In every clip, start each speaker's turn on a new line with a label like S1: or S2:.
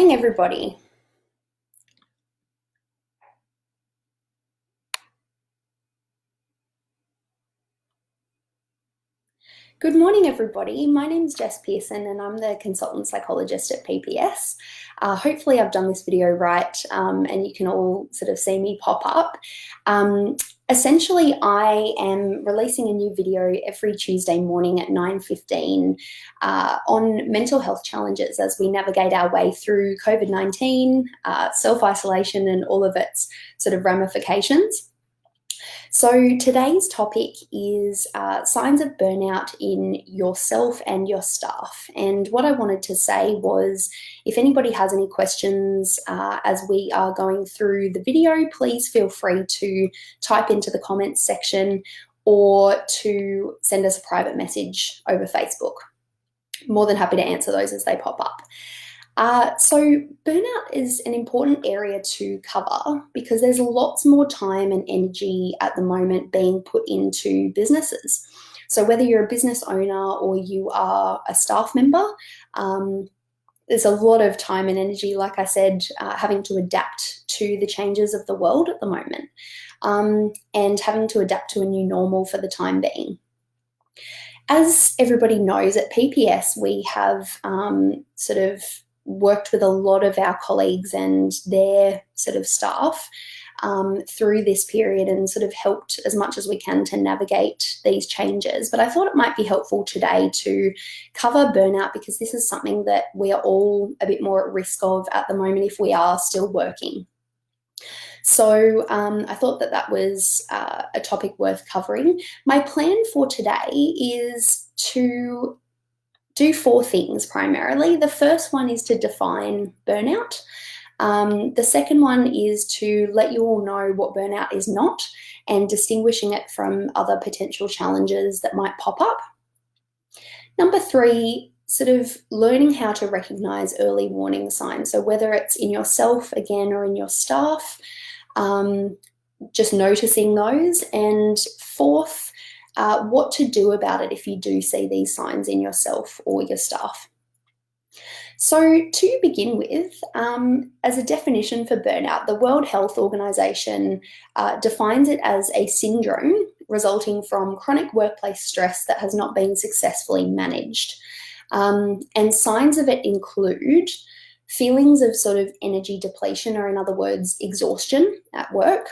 S1: morning, everybody. Good morning, everybody. My name is Jess Pearson and I'm the Consultant Psychologist at PPS. Hopefully I've done this video right and you can all sort of see me pop up. Essentially, I am releasing a new video every Tuesday morning at 9:15 on mental health challenges as we navigate our way through COVID-19, self-isolation and all of its sort of ramifications. So today's topic is signs of burnout in yourself and your staff. And what I wanted to say was, if anybody has any questions as we are going through the video, please feel free to type into the comments section or to send us a private message over Facebook. More than happy to answer those as they pop up. So burnout is an important area to cover because there's lots more time and energy at the moment being put into businesses. So whether you're a business owner or you are a staff member, there's a lot of time and energy, like I said, having to adapt to the changes of the world at the moment and having to adapt to a new normal for the time being. As everybody knows, at PPS, we have sort of worked with a lot of our colleagues and their sort of staff through this period and sort of helped as much as we can to navigate these changes. But I thought it might be helpful today to cover burnout because this is something that we are all a bit more at risk of at the moment if we are still working. So I thought that that was a topic worth covering. My plan for today is to do 4 things primarily. The first one is to define burnout. The second one is to let you all know what burnout is not and distinguishing it from other potential challenges that might pop up. Number 3, sort of learning how to recognize early warning signs. So whether it's in yourself again or in your staff, just noticing those. And 4th, what to do about it if you do see these signs in yourself or your staff. So to begin with, as a definition for burnout, the World Health Organization defines it as a syndrome resulting from chronic workplace stress that has not been successfully managed. And signs of it include feelings of sort of energy depletion, or in other words, exhaustion at work,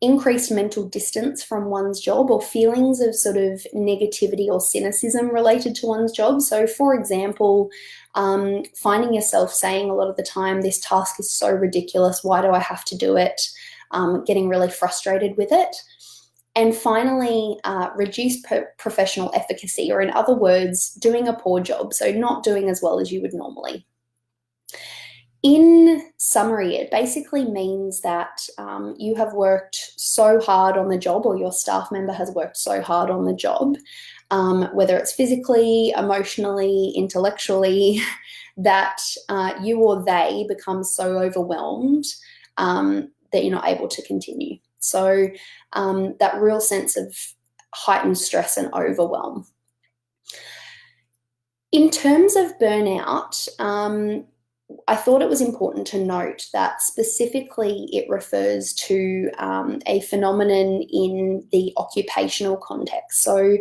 S1: increased mental distance from one's job, or feelings of sort of negativity or cynicism related to one's job. So for example, finding yourself saying a lot of the time, this task is so ridiculous, why do I have to do it? Getting really frustrated with it. And finally, reduced professional efficacy, or in other words, doing a poor job, so not doing as well as you would normally. In summary, it basically means that you have worked so hard on the job, or your staff member has worked so hard on the job, whether it's physically, emotionally, intellectually, that you or they become so overwhelmed that you're not able to continue. So that real sense of heightened stress and overwhelm. In terms of burnout, I thought it was important to note that specifically it refers to a phenomenon in the occupational context. So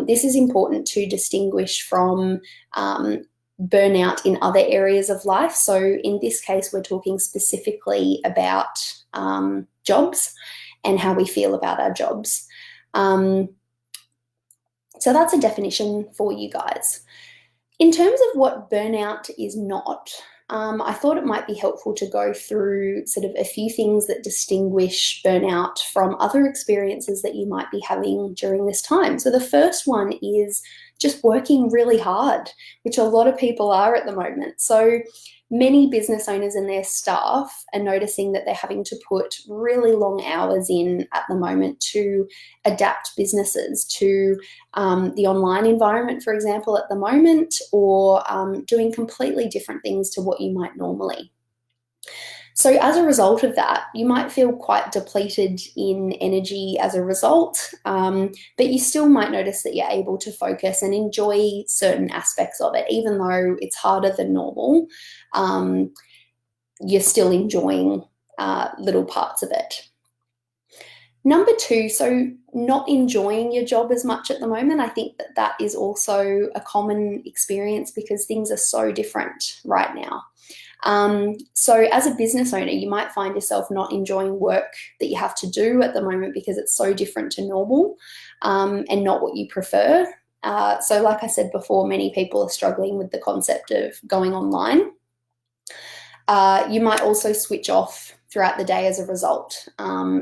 S1: this is important to distinguish from burnout in other areas of life. So in this case, we're talking specifically about jobs and how we feel about our jobs. So that's a definition for you guys. In terms of what burnout is not, I thought it might be helpful to go through sort of a few things that distinguish burnout from other experiences that you might be having during this time. So the first one is just working really hard, which a lot of people are at the moment. So many business owners and their staff are noticing that they're having to put really long hours in at the moment to adapt businesses to the online environment, for example, at the moment, or doing completely different things to what you might normally. So as a result of that, you might feel quite depleted in energy as a result, but you still might notice that you're able to focus and enjoy certain aspects of it, even though it's harder than normal. You're still enjoying little parts of it. Number two, so not enjoying your job as much at the moment. I think that that is also a common experience because things are so different right now. So as a business owner, you might find yourself not enjoying work that you have to do at the moment because it's so different to normal and not what you prefer. So like I said before, many people are struggling with the concept of going online. You might also switch off throughout the day as a result,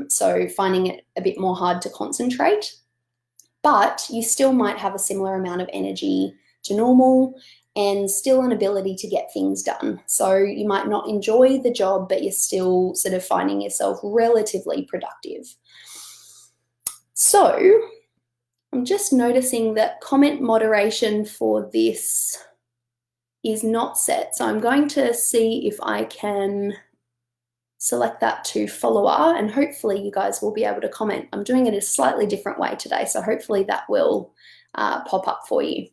S1: so finding it a bit more hard to concentrate, but you still might have a similar amount of energy to normal and still an ability to get things done. So you might not enjoy the job, but you're still sort of finding yourself relatively productive. So I'm just noticing that comment moderation for this is not set. So I'm going to see if I can select that to follower, and hopefully you guys will be able to comment. I'm doing it a slightly different way today, so hopefully that will pop up for you.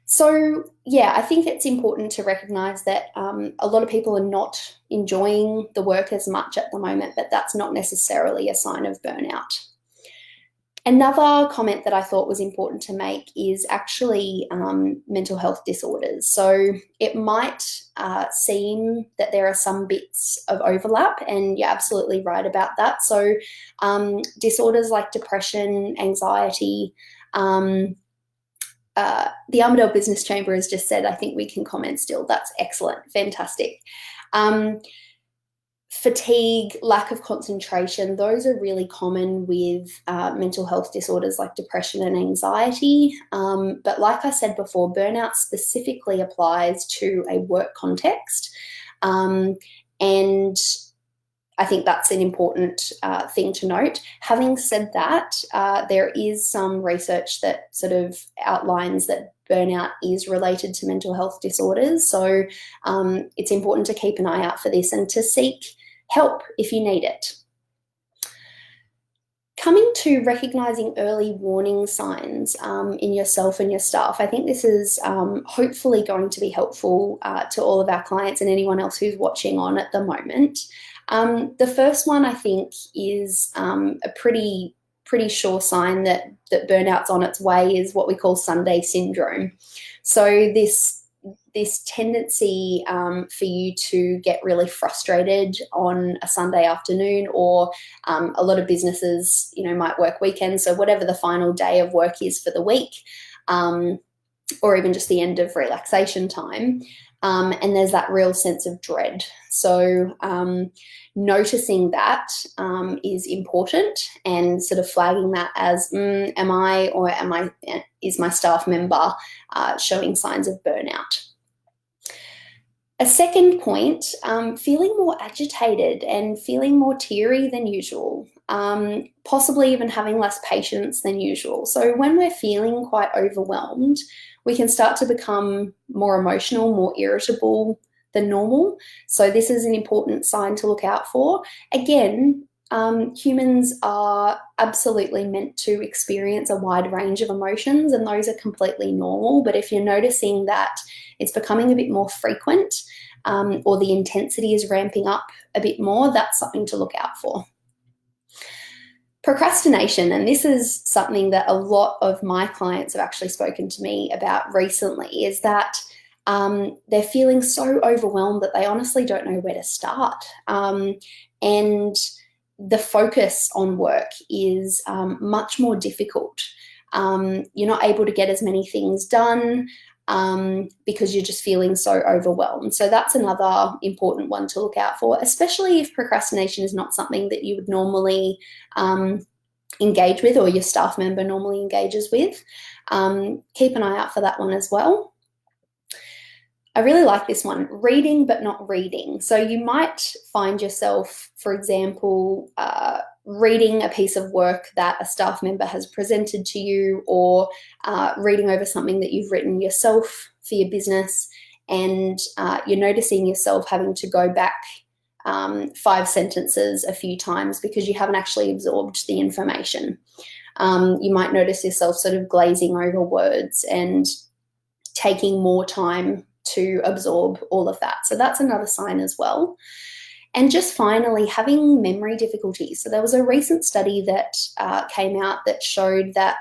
S1: So yeah, I think it's important to recognize that a lot of people are not enjoying the work as much at the moment, but that's not necessarily a sign of burnout. Another comment that I thought was important to make is actually mental health disorders. So it might seem that there are some bits of overlap, and you're absolutely right about that. So disorders like depression, anxiety, the Armidale Business Chamber has just said, I think we can comment still. That's excellent, fantastic. Fatigue, lack of concentration, those are really common with mental health disorders like depression and anxiety. But like I said before, burnout specifically applies to a work context. And I think that's an important thing to note. Having said that, there is some research that sort of outlines that burnout is related to mental health disorders. So it's important to keep an eye out for this and to seek help if you need it. Coming to recognizing early warning signs in yourself and your staff, I think this is hopefully going to be helpful to all of our clients and anyone else who's watching on at the moment. The first one I think is a pretty sure sign that burnout's on its way is what we call Sunday syndrome. So this tendency for you to get really frustrated on a Sunday afternoon, or a lot of businesses, might work weekends. So whatever the final day of work is for the week, or even just the end of relaxation time. And there's that real sense of dread. So noticing that is important, and sort of flagging that as, is my staff member showing signs of burnout? A second point, feeling more agitated and feeling more teary than usual, possibly even having less patience than usual. So when we're feeling quite overwhelmed, we can start to become more emotional, more irritable than normal. So this is an important sign to look out for. Again, humans are absolutely meant to experience a wide range of emotions, and those are completely normal. But if you're noticing that it's becoming a bit more frequent, or the intensity is ramping up a bit more, that's something to look out for. Procrastination, and this is something that a lot of my clients have actually spoken to me about recently, is that they're feeling so overwhelmed that they honestly don't know where to start. And the focus on work is much more difficult. You're not able to get as many things done because you're just feeling so overwhelmed. So that's another important one to look out for, especially if procrastination is not something that you would normally engage with, or your staff member normally engages with. Keep an eye out for that one as well. I really like this one, reading but not reading. So you might find yourself, for example, reading a piece of work that a staff member has presented to you, or reading over something that you've written yourself for your business, and you're noticing yourself having to go back 5 sentences a few times because you haven't actually absorbed the information. You might notice yourself sort of glazing over words and taking more time to absorb all of that. So that's another sign as well. And just finally, having memory difficulties. So there was a recent study that came out that showed that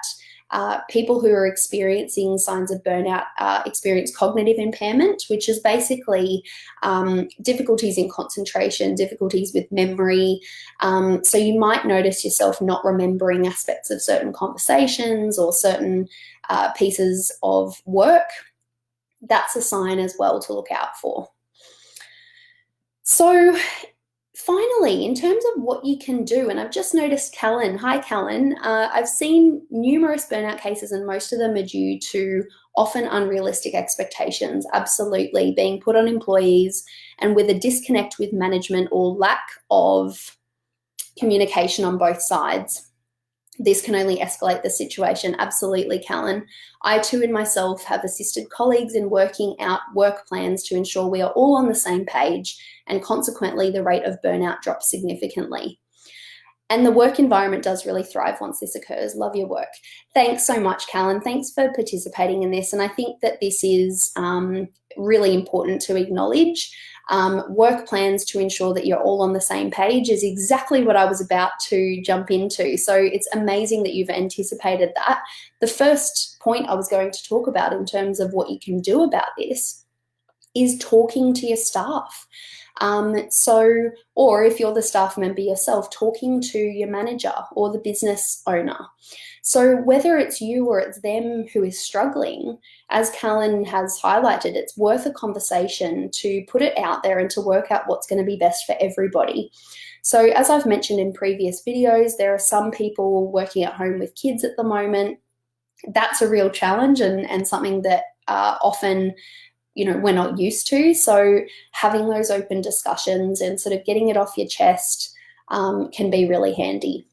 S1: people who are experiencing signs of burnout experience cognitive impairment, which is basically difficulties in concentration, difficulties with memory. So you might notice yourself not remembering aspects of certain conversations or certain pieces of work. That's a sign as well to look out for. So finally, in terms of what you can do, and I've just noticed Callan. Hi, Callan. I've seen numerous burnout cases, and most of them are due to often unrealistic expectations, absolutely, being put on employees, and with a disconnect with management or lack of communication on both sides. This can only escalate the situation. Absolutely, Callan. I too in myself have assisted colleagues in working out work plans to ensure we are all on the same page, and consequently the rate of burnout drops significantly. And the work environment does really thrive once this occurs. Love your work. Thanks so much, Callan. Thanks for participating in this. And I think that this is really important to acknowledge. Work plans to ensure that you're all on the same page is exactly what I was about to jump into. So it's amazing that you've anticipated that. The first point I was going to talk about in terms of what you can do about this is talking to your staff. Or if you're the staff member yourself, talking to your manager or the business owner. So whether it's you or it's them who is struggling, as Callan has highlighted, it's worth a conversation to put it out there and to work out what's going to be best for everybody. So as I've mentioned in previous videos, there are some people working at home with kids at the moment. That's a real challenge and something that often we're not used to. So having those open discussions and sort of getting it off your chest can be really handy.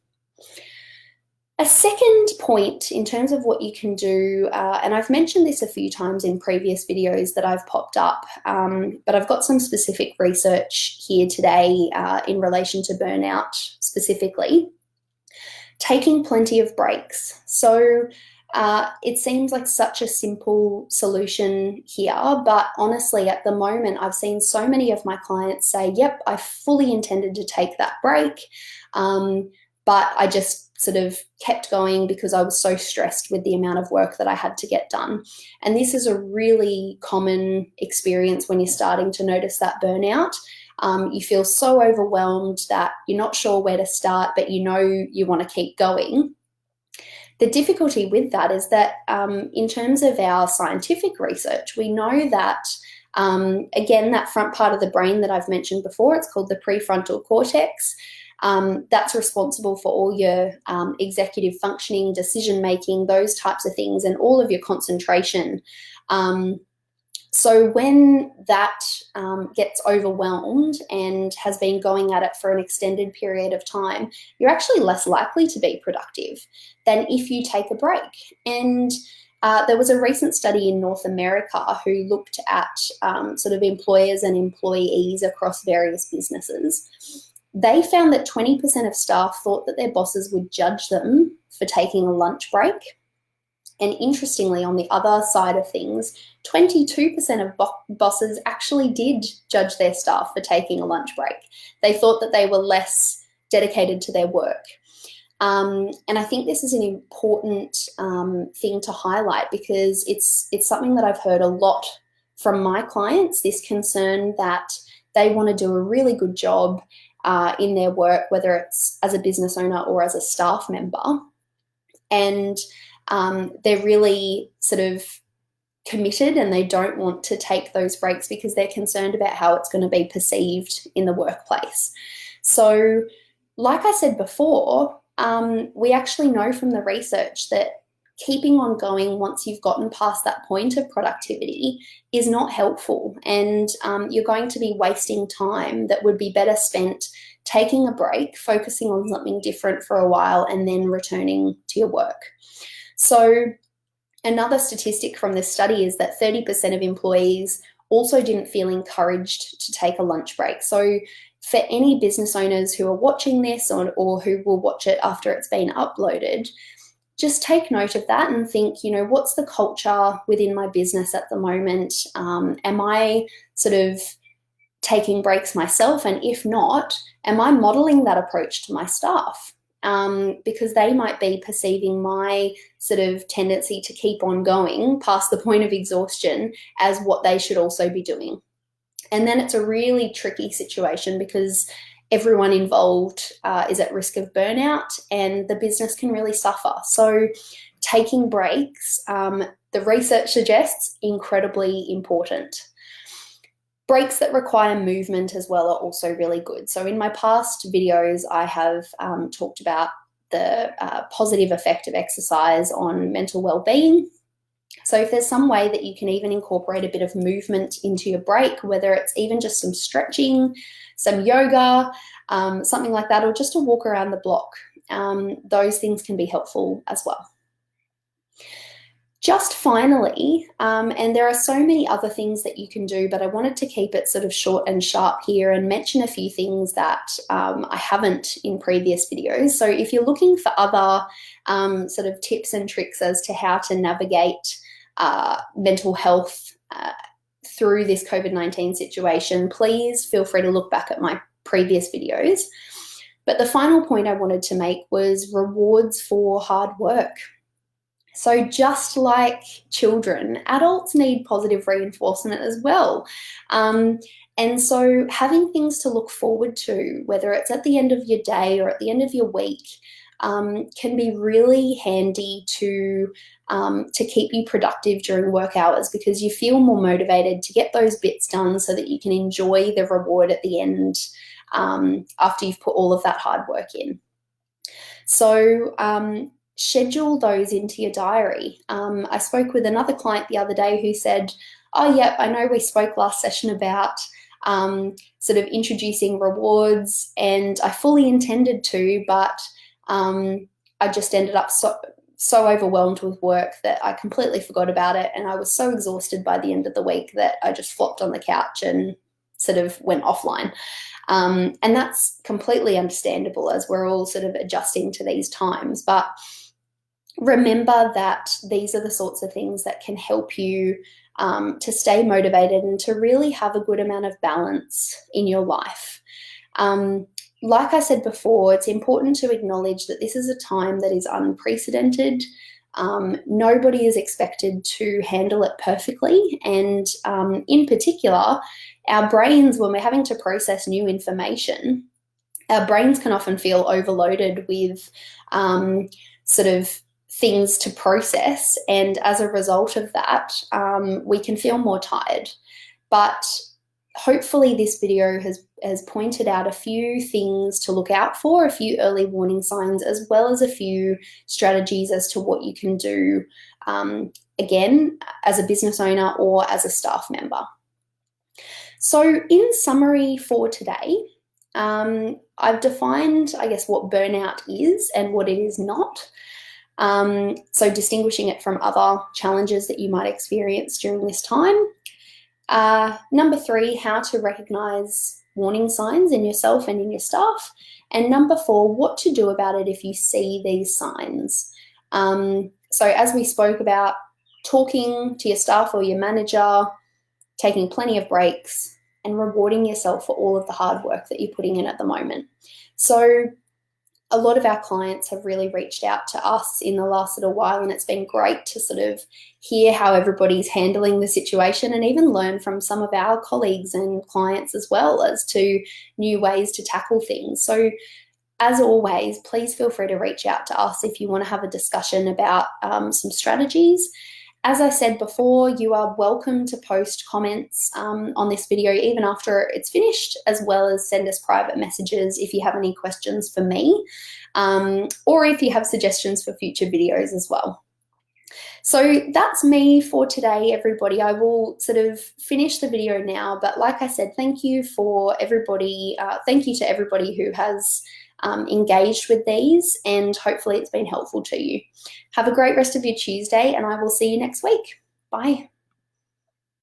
S1: A second point in terms of what you can do, and I've mentioned this a few times in previous videos that I've popped up, but I've got some specific research here today in relation to burnout specifically. Taking plenty of breaks. So it seems like such a simple solution here, but honestly, at the moment, I've seen so many of my clients say, yep, I fully intended to take that break, but I just sort of kept going because I was so stressed with the amount of work that I had to get done. And this is a really common experience when you're starting to notice that burnout. You feel so overwhelmed that you're not sure where to start, but you know you want to keep going. The difficulty with that is that in terms of our scientific research, we know that, again, that front part of the brain that I've mentioned before, it's called the prefrontal cortex. That's responsible for all your executive functioning, decision-making, those types of things, and all of your concentration. So when that gets overwhelmed and has been going at it for an extended period of time, you're actually less likely to be productive than if you take a break. And there was a recent study in North America who looked at sort of employers and employees across various businesses. They found that 20% of staff thought that their bosses would judge them for taking a lunch break. And interestingly, on the other side of things, 22% of bosses actually did judge their staff for taking a lunch break. They thought that they were less dedicated to their work. And I think this is an important thing to highlight because it's something that I've heard a lot from my clients, this concern that they want to do a really good job in their work, whether it's as a business owner or as a staff member. And they're really sort of committed and they don't want to take those breaks because they're concerned about how it's going to be perceived in the workplace. So, like I said before, we actually know from the research that keeping on going once you've gotten past that point of productivity is not helpful, and you're going to be wasting time that would be better spent taking a break, focusing on something different for a while, and then returning to your work. So another statistic from this study is that 30% of employees also didn't feel encouraged to take a lunch break. So for any business owners who are watching this or who will watch it after it's been uploaded, just take note of that and think, what's the culture within my business at the moment? Am I sort of taking breaks myself? And if not, am I modeling that approach to my staff? Because they might be perceiving my sort of tendency to keep on going past the point of exhaustion as what they should also be doing. And then it's a really tricky situation because everyone involved is at risk of burnout and the business can really suffer. So taking breaks, the research suggests, incredibly important. Breaks that require movement as well are also really good. So in my past videos, I have talked about the positive effect of exercise on mental well-being. So if there's some way that you can even incorporate a bit of movement into your break, whether it's even just some stretching, some yoga, something like that, or just a walk around the block, those things can be helpful as well. Just finally, and there are so many other things that you can do, but I wanted to keep it sort of short and sharp here and mention a few things that I haven't in previous videos. So if you're looking for other sort of tips and tricks as to how to navigate mental health through this COVID-19 situation, please feel free to look back at my previous videos. But the final point I wanted to make was rewards for hard work. So just like children, adults need positive reinforcement as well. And so having things to look forward to, whether it's at the end of your day or at the end of your week, can be really handy to keep you productive during work hours because you feel more motivated to get those bits done so that you can enjoy the reward at the end after you've put all of that hard work in. So schedule those into your diary. I spoke with another client the other day who said, oh, yeah, I know we spoke last session about sort of introducing rewards, and I fully intended to, but I just ended up so overwhelmed with work that I completely forgot about it, and I was so exhausted by the end of the week that I just flopped on the couch and sort of went offline. And that's completely understandable as we're all sort of adjusting to these times. But remember that these are the sorts of things that can help you to stay motivated and to really have a good amount of balance in your life. Like I said before, it's important to acknowledge that this is a time that is unprecedented. Nobody is expected to handle it perfectly. And in particular, our brains, when we're having to process new information, our brains can often feel overloaded with sort of things to process. And as a result of that, we can feel more tired. But hopefully this video has pointed out a few things to look out for, a few early warning signs, as well as a few strategies as to what you can do, again, as a business owner or as a staff member. So in summary for today, I've defined, I guess, what burnout is and what it is not. So distinguishing it from other challenges that you might experience during this time. Number 3, how to recognize warning signs in yourself and in your staff. And number 4, what to do about it if you see these signs. So as we spoke about, talking to your staff or your manager, taking plenty of breaks, and rewarding yourself for all of the hard work that you're putting in at the moment. So a lot of our clients have really reached out to us in the last little while, and it's been great to sort of hear how everybody's handling the situation and even learn from some of our colleagues and clients as well as to new ways to tackle things. So as always, please feel free to reach out to us if you want to have a discussion about some strategies. As I said before, you are welcome to post comments on this video even after it's finished, as well as send us private messages if you have any questions for me, or if you have suggestions for future videos as well. So that's me for today, everybody. I will sort of finish the video now, but like I said, thank you for everybody. Thank you to everybody who has engaged with these, and hopefully it's been helpful to you. Have a great rest of your Tuesday, and I will see you next week. Bye.